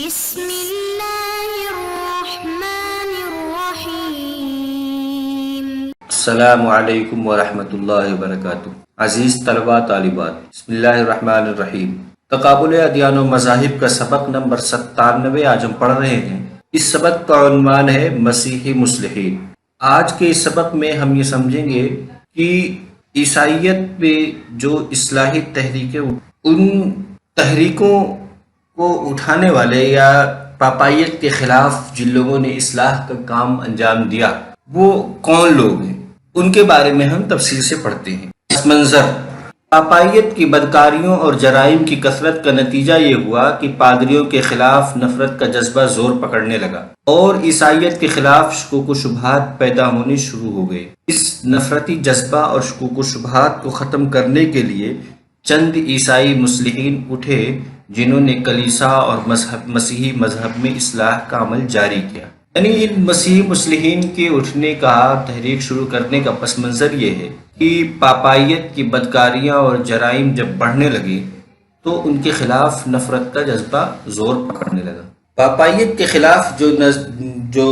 بسم اللہ الرحمن الرحیم۔ السلام علیکم ورحمۃ اللہ وبرکاتہ۔ عزیز طلباء طالبات، بسم اللہ الرحمن الرحیم۔ تقابل ادیان و مذاہب کا سبق نمبر 97 آج ہم پڑھ رہے ہیں۔ اس سبق کا عنوان ہے مسیحی مصلحین۔ آج کے اس سبق میں ہم یہ سمجھیں گے کہ عیسائیت میں جو اصلاحی تحریکیں، ان تحریکوں کو اٹھانے والے یا پاپائیت کے خلاف جن لوگوں نے اصلاح کا کام انجام دیا وہ کون لوگ ہیں، ان کے بارے میں ہم تفصیل سے پڑھتے ہیں۔ پس منظر پاپائیت کی بدکاریوں اور جرائم کی کثرت کا نتیجہ یہ ہوا کہ پادریوں کے خلاف نفرت کا جذبہ زور پکڑنے لگا اور عیسائیت کے خلاف شکوک و شبہات پیدا ہونے شروع ہو گئے۔ اس نفرتی جذبہ اور شکوک و شبہات کو ختم کرنے کے لیے چند عیسائی مصلحین اٹھے جنہوں نے کلیسا اور مسیحی مذہب میں اصلاح کا عمل جاری کیا۔ یعنی ان مسیحی مصلحین کے اٹھنے کا، تحریک شروع کرنے کا پس منظر یہ ہے کہ پاپائیت کی بدکاریاں اور جرائم جب بڑھنے لگے تو ان کے خلاف نفرت کا جذبہ زور پکڑنے لگا۔ پاپائیت کے خلاف جو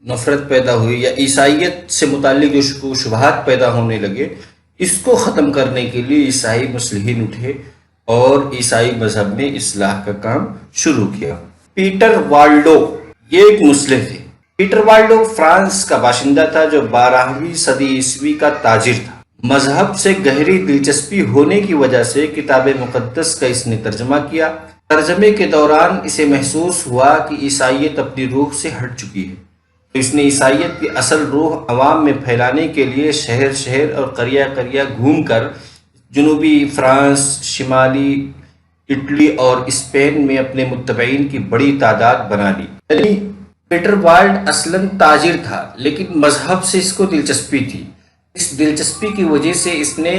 نفرت پیدا ہوئی یا عیسائیت سے متعلق جو شکوک و شبہات پیدا ہونے لگے، اس کو ختم کرنے کے لیے عیسائی مصلحین اٹھے اور عیسائی مذہب میں اصلاح کا کام شروع کیا۔ پیٹر والڈو یہ ایک مصلح تھے۔ پیٹر والڈو فرانس کا باشندہ تھا جو 12ویں صدی عیسوی کا تاجر تھا۔ مذہب سے گہری دلچسپی ہونے کی وجہ سے کتاب مقدس کا اس نے ترجمہ کیا۔ ترجمے کے دوران اسے محسوس ہوا کہ عیسائیت اپنی روح سے ہٹ چکی ہے، تو اس نے عیسائیت کی اصل روح عوام میں پھیلانے کے لیے شہر شہر اور قریہ قریہ گھوم کر جنوبی فرانس، شمالی اٹلی اور اسپین میں اپنے متبعین کی بڑی تعداد بنا لی۔ یعنی پیٹر والڈ اصلاً تاجر تھا لیکن مذہب سے اس کو دلچسپی تھی۔ اس دلچسپی کی وجہ سے اس نے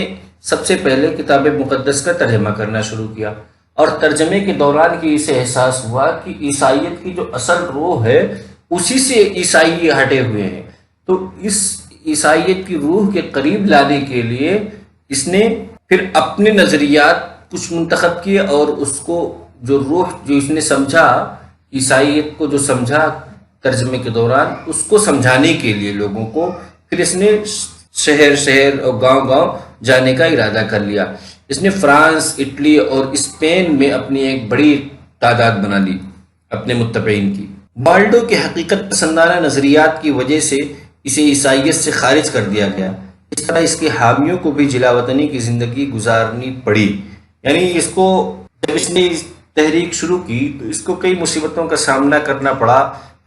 سب سے پہلے کتاب مقدس کا ترجمہ کرنا شروع کیا، اور ترجمے کے دوران کی اسے احساس ہوا کہ عیسائیت کی جو اصل روح ہے اسی سے عیسائی ہٹے ہوئے ہیں، تو اس عیسائیت کی روح کے قریب لانے کے لیے اس نے پھر اپنے نظریات کچھ منتخب کیے اور اس کو جو روح جو اس نے سمجھا، عیسائیت کو جو سمجھا ترجمے کے دوران، اس کو سمجھانے کے لیے لوگوں کو پھر اس نے شہر شہر اور گاؤں گاؤں جانے کا ارادہ کر لیا۔ اس نے فرانس، اٹلی اور اسپین میں اپنی ایک بڑی تعداد بنا لی اپنے متبعین کی۔ والڈو کے حقیقت پسندانہ نظریات کی وجہ سے اسے عیسائیت سے خارج کر دیا گیا۔ اس طرح اس کے حامیوں کو بھی جلا وطنی کی زندگی گزارنی پڑی۔ یعنی اس کو جب اس نے تحریک شروع کی تو اس کو کئی مصیبتوں کا سامنا کرنا پڑا،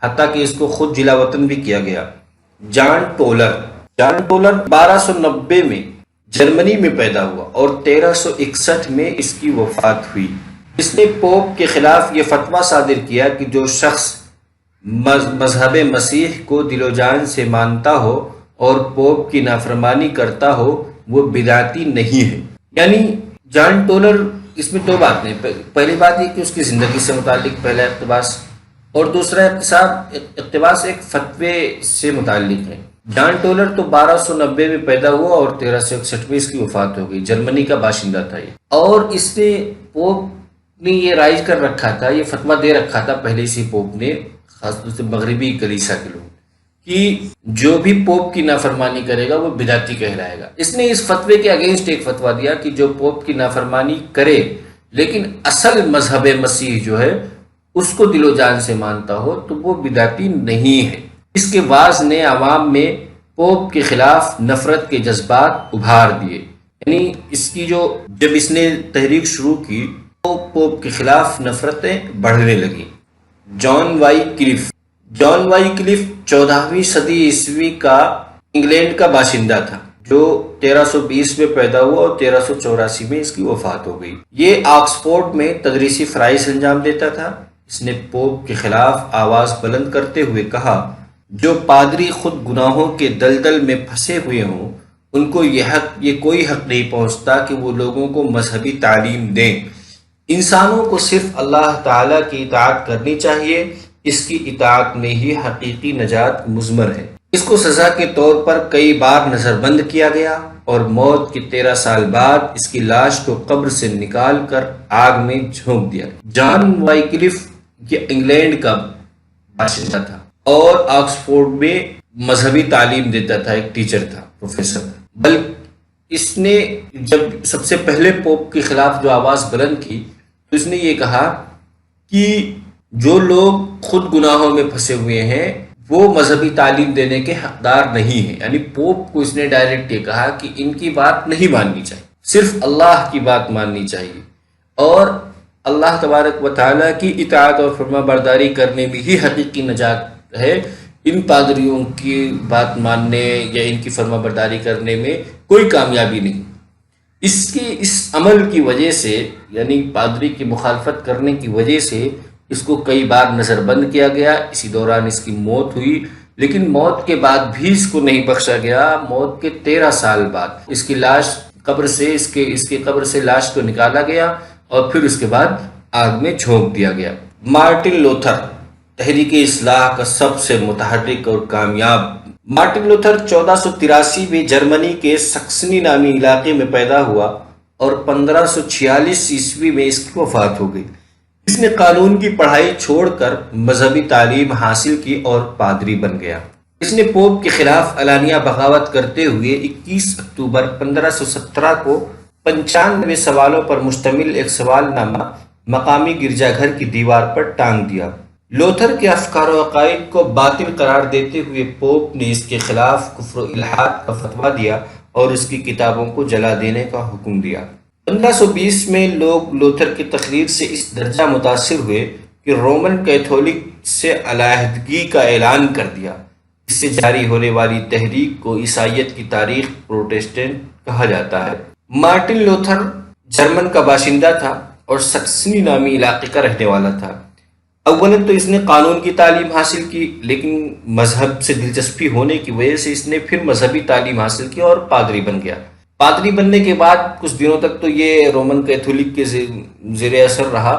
حتیٰ کہ اس کو خود جلا وطن بھی کیا گیا۔ جان ٹولر 1290 میں جرمنی میں پیدا ہوا اور 1361 میں اس کی وفات ہوئی۔ اس نے پوپ کے خلاف یہ فتویٰ صادر کیا کہ جو شخص مذہب مسیح کو دل و جان سے مانتا ہو اور پوپ کی نافرمانی کرتا ہو وہ بدعتی نہیں ہے۔ یعنی جان ٹولر، اس میں دو باتیں، پہلی بات یہ کہ اس کی زندگی سے متعلق پہلا اقتباس، اور دوسرا اقتباس ایک فتوے سے متعلق ہے۔ جان ٹولر تو 1290 میں پیدا ہوا اور 1361 میں اس کی وفات ہو گئی۔ جرمنی کا باشندہ تھا یہ، اور اس نے پوپ نے یہ رائج کر رکھا تھا، یہ فتویٰ دے رکھا تھا پہلے سے پوپ نے، خاص طور سے مغربی کلیسا کے لوگ، کہ جو بھی پوپ کی نافرمانی کرے گا وہ بدعتی کہلائے گا۔ اس نے اس فتوے کے اگینسٹ ایک فتویٰ دیا کہ جو پوپ کی نافرمانی کرے لیکن اصل مذہب مسیح جو ہے اس کو دل و جان سے مانتا ہو تو وہ بدعتی نہیں ہے۔ اس کے وعظ نے عوام میں پوپ کے خلاف نفرت کے جذبات ابھار دیے۔ یعنی اس کی جب اس نے تحریک شروع کی تو پوپ کے خلاف نفرتیں بڑھنے لگیں۔ جان وائی کلف 14ویں صدی عیسوی کا انگلینڈ کا باشندہ تھا جو 1320 میں پیدا ہوا اور 1384 میں اس کی وفات ہو گئی۔ یہ آکسفورڈ میں تدریسی فرائض انجام دیتا تھا۔ اس نے پوپ کے خلاف آواز بلند کرتے ہوئے کہا، جو پادری خود گناہوں کے دلدل میں پھنسے ہوئے ہوں ان کو یہ کوئی حق نہیں پہنچتا کہ وہ لوگوں کو مذہبی تعلیم دیں۔ انسانوں کو صرف اللہ تعالیٰ کی اطاعت کرنی چاہیے، اس کی اطاعت میں ہی حقیقی نجات مضمر ہے۔ اس کو سزا کے طور پر کئی بار نظر بند کیا گیا اور موت کے 13 سال بعد اس کی لاش کو قبر سے نکال کر آگ میں جھونک دیا۔ جان وائی کلف یہ انگلینڈ کا باشندہ تھا اور آکسفورڈ میں مذہبی تعلیم دیتا تھا، ایک ٹیچر تھا، پروفیسر۔ بلکہ اس نے جب سب سے پہلے پوپ کے خلاف جو آواز بلند کی تو اس نے یہ کہا کہ جو لوگ خود گناہوں میں پھنسے ہوئے ہیں وہ مذہبی تعلیم دینے کے حقدار نہیں ہیں۔ یعنی پوپ کو اس نے ڈائریکٹ یہ کہا کہ ان کی بات نہیں ماننی چاہیے، صرف اللہ کی بات ماننی چاہیے، اور اللہ تبارک و تعالیٰ کی اطاعت اور فرما برداری کرنے میں ہی حقیقی نجات ہے۔ ان پادریوں کی بات ماننے یا ان کی فرما برداری کرنے میں کوئی کامیابی نہیں۔ اس عمل کی وجہ سے، یعنی پادری کی مخالفت کرنے کی وجہ سے اس کو کئی بار نظر بند کیا گیا۔ اسی دوران اس کی موت ہوئی، لیکن موت کے بعد بھی اس کو نہیں بخشا گیا۔ موت کے 13 سال بعد اس کی لاش قبر سے اس کی قبر سے لاش کو نکالا گیا اور پھر اس کے بعد آگ میں جھونک دیا گیا۔ مارٹن لوتھر تحریک اصلاح کا سب سے متحرک اور کامیاب۔ مارٹن لوتھر 1483 میں جرمنی کے سکسنی نامی علاقے میں پیدا ہوا اور 1546 عیسوی میں اس کی وفات ہو گئی۔ اس نے قانون کی پڑھائی چھوڑ کر مذہبی تعلیم حاصل کی اور پادری بن گیا۔ اس نے پوپ کے خلاف علانیہ بغاوت کرتے ہوئے 21 اکتوبر 1517 کو 95 سوالوں پر مشتمل ایک سوال نامہ مقامی گرجا گھر کی دیوار پر ٹانگ دیا۔ لوتھر کے افکار و عقائد کو باطل قرار دیتے ہوئے پوپ نے اس کے خلاف کفر و الحاد کا فتویٰ دیا اور اس کی کتابوں کو جلا دینے کا حکم دیا۔ 1520 میں لوگ لوتھر کی تقریر سے اس درجہ متاثر ہوئے کہ رومن کیتھولک سے علیحدگی کا اعلان کر دیا۔ اس سے جاری ہونے والی تحریک کو عیسائیت کی تاریخ پروٹسٹنٹ کہا جاتا ہے۔ مارٹن لوتھر جرمن کا باشندہ تھا اور سکسنی نامی علاقے کا رہنے والا تھا۔ اولاً تو اس نے قانون کی تعلیم حاصل کی، لیکن مذہب سے دلچسپی ہونے کی وجہ سے اس نے پھر مذہبی تعلیم حاصل کی اور پادری بن گیا۔ پادری بننے کے بعد کچھ دنوں تک تو یہ رومن کیتھولک کے زیر اثر رہا،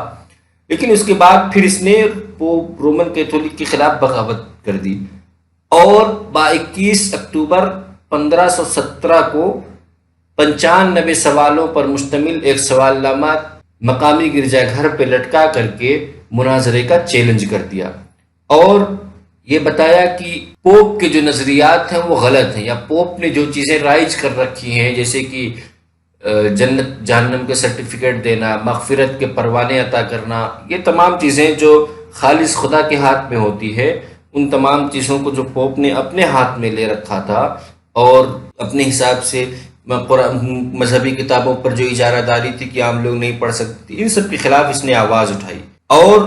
لیکن اس کے بعد پھر اس نے رومن کیتھولک کے خلاف بغاوت کر دی اور 21 اکتوبر 1517 کو 95 سوالوں پر مشتمل ایک سوال نامہ مقامی گرجا گھر پہ لٹکا کر کے مناظرے کا چیلنج کر دیا اور یہ بتایا کہ پوپ کے جو نظریات ہیں وہ غلط ہیں، یا پوپ نے جو چیزیں رائج کر رکھی ہیں جیسے کہ جنت جہنم کے سرٹیفکیٹ دینا، مغفرت کے پروانے عطا کرنا، یہ تمام چیزیں جو خالص خدا کے ہاتھ میں ہوتی ہے، ان تمام چیزوں کو جو پوپ نے اپنے ہاتھ میں لے رکھا تھا اور اپنے حساب سے مذہبی کتابوں پر جو اجارہ داری تھی کہ عام لوگ نہیں پڑھ سکتے، ان سب کے خلاف اس نے آواز اٹھائی اور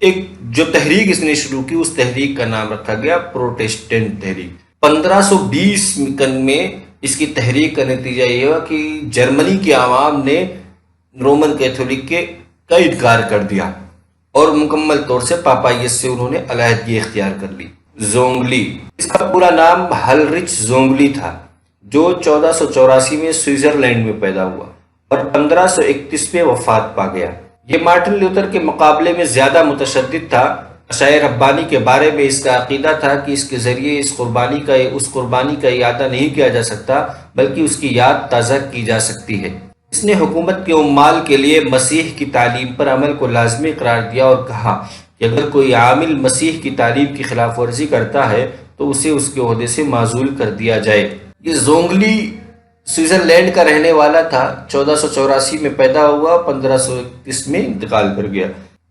ایک جو تحریک اس نے شروع کی اس تحریک کا نام رکھا گیا پروٹسٹنٹ تحریک۔ 1520 میں اس کی تحریک کا نتیجہ یہ ہوا کہ جرمنی کے عوام نے رومن کیتھولک کا انکار کر دیا اور مکمل طور سے پاپائیت سے انہوں نے علیحدگی اختیار کر لی۔ زونگلی، اس کا پورا نام ہلرچ زونگلی تھا، جو 1484 میں سوئٹزرلینڈ میں پیدا ہوا اور 1531 میں وفات پا گیا۔ یہ مارٹن لوتھر کے مقابلے میں زیادہ متشدد تھا۔ عشائر ربانی کے بارے میں اس کا عقیدہ تھا کہ اس کے ذریعے اس قربانی کا اعادہ نہیں کیا جا سکتا بلکہ اس کی یاد تازہ کی جا سکتی ہے۔ اس نے حکومت کے عمال کے لیے مسیح کی تعلیم پر عمل کو لازمی قرار دیا اور کہا کہ اگر کوئی عامل مسیح کی تعلیم کی خلاف ورزی کرتا ہے تو اسے اس کے عہدے سے معزول کر دیا جائے۔ یہ زونگلی سوئٹزرلینڈ کا رہنے والا تھا، 1484 میں پیدا ہوا، 1531 میں انتقال کر گیا۔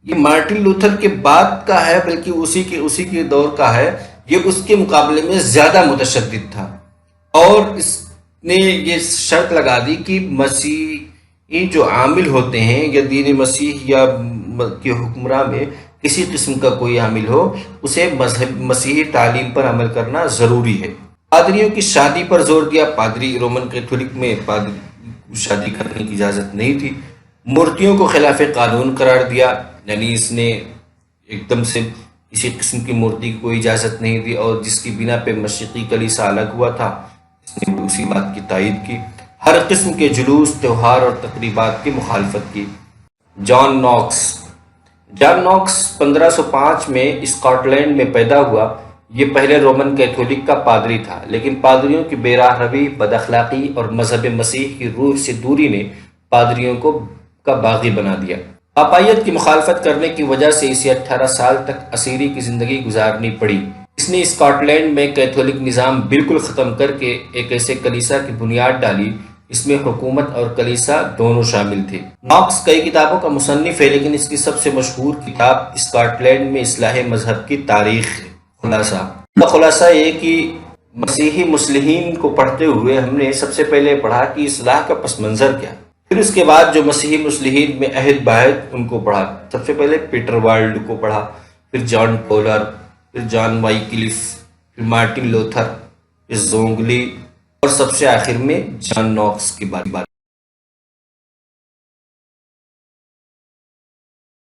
یہ مارٹن لوتھر کے بعد کا ہے، بلکہ اسی کے دور کا ہے۔ یہ اس کے مقابلے میں زیادہ متشدد تھا اور اس نے یہ شرط لگا دی کہ مسیحی جو عامل ہوتے ہیں یا دین مسیح یا کے حکمراں میں کسی قسم کا کوئی عامل ہو، اسے مسیحی تعلیم پر عمل کرنا ضروری ہے۔ پادریوں کی شادی پر زور دیا۔ پادری رومن کیتھولک میں شادی کرنے کی اجازت نہیں تھی۔ مورتیوں کو خلاف قانون قرار دیا، یعنی اس نے ایک دم سے کسی قسم کی مورتی کی کوئی اجازت نہیں دی اور جس کی بنا پہ مشرقی کلیسا الگ ہوا تھا اس نے اسی بات کی تائید کی۔ ہر قسم کے جلوس، تہوار اور تقریبات کی مخالفت کی۔ جان نوکس 1505 میں اسکاٹ لینڈ میں پیدا ہوا۔ یہ پہلے رومن کیتھولک کا پادری تھا، لیکن پادریوں کی بے راہ روی، بد اخلاقی اور مذہب مسیح کی روح سے دوری نے پادریوں کا باغی بنا دیا۔ پاپائیت کی مخالفت کرنے کی وجہ سے اسے 18 سال تک اسیری کی زندگی گزارنی پڑی۔ اس نے اسکاٹ لینڈ میں کیتھولک نظام بالکل ختم کر کے ایک ایسے کلیسا کی بنیاد ڈالی اس میں حکومت اور کلیسا دونوں شامل تھے۔ ناکس کئی کتابوں کا مصنف ہے، لیکن اس کی سب سے مشہور کتاب اسکاٹ لینڈ میں اصلاح مذہب کی تاریخ ہے۔ خلاصہ یہ کہ مسیحی مسلمین کو پڑھتے ہوئے ہم نے سب سے پہلے پڑھا کہ اصلاح کا پس منظر کیا، پھر اس کے بعد جو مسیحی مسلمین میں عہد باہد ان کو پڑھا۔ سب سے پہلے پیٹر وائلڈ کو پڑھا، پھر جان پولر، پھر جان وائکلف، پھر مارٹن لوتھر، پھر زونگلی، اور سب سے آخر میں جان ناکس کی بات